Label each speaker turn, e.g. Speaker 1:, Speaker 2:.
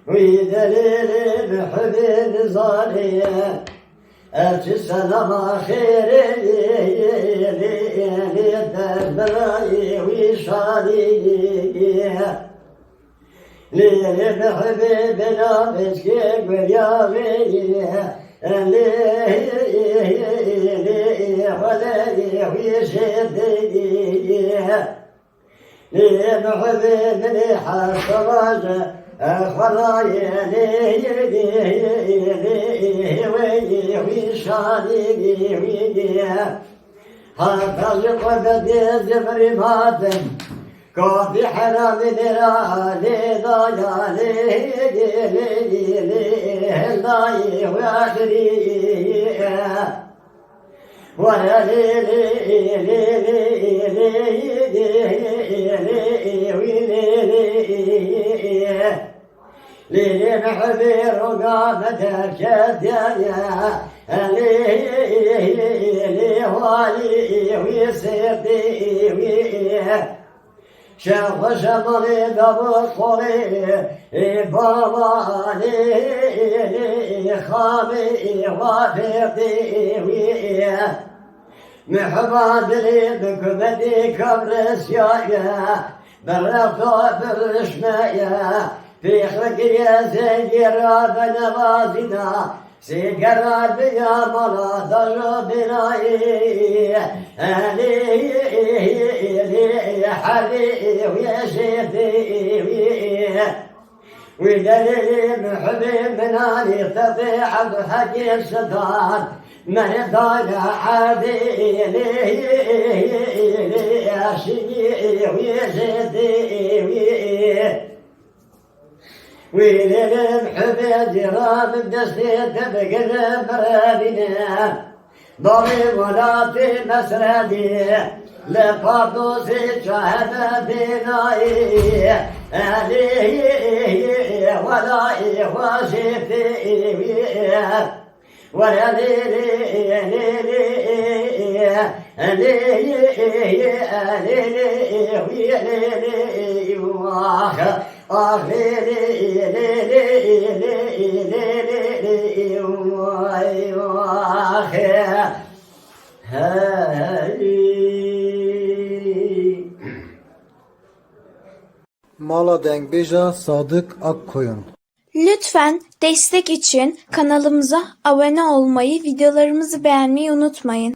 Speaker 1: ويدليل بحبيب ظالية السلام خير للدبراي وشالي ليل بحبيبنا مسكين واليامي ولي ويشدي لي بحبيبني حصراج خلايا لي ويشالي حتى يقبض زفري ماتم كوفي حرام لرالي ضيالي ضاي واخري ولا لي محبي رقابتك يا لي والي ويسيطي شاف شمالي دبقولي بابا لي خامي وافقي محباد لي بكبدي كبرس يا بالرفض بالرشمايا في خلقي زي رابنا بازنا سيقرر بيا ملا ضربنا لي حلي ويشيتي ودليل محبي من علي تطيع بحكي الستار من ضايع عادي لي يشيتي ويشيتي ويلي محبي جرام الدستي تبقى برابنا ضري ولاتي مسردي لفردوسي شهدتنا ولا واشتي ولا
Speaker 2: Mala Dengbej'a Sadık Akkoyun.
Speaker 3: Lütfen destek için kanalımıza abone olmayı, videolarımızı beğenmeyi unutmayın.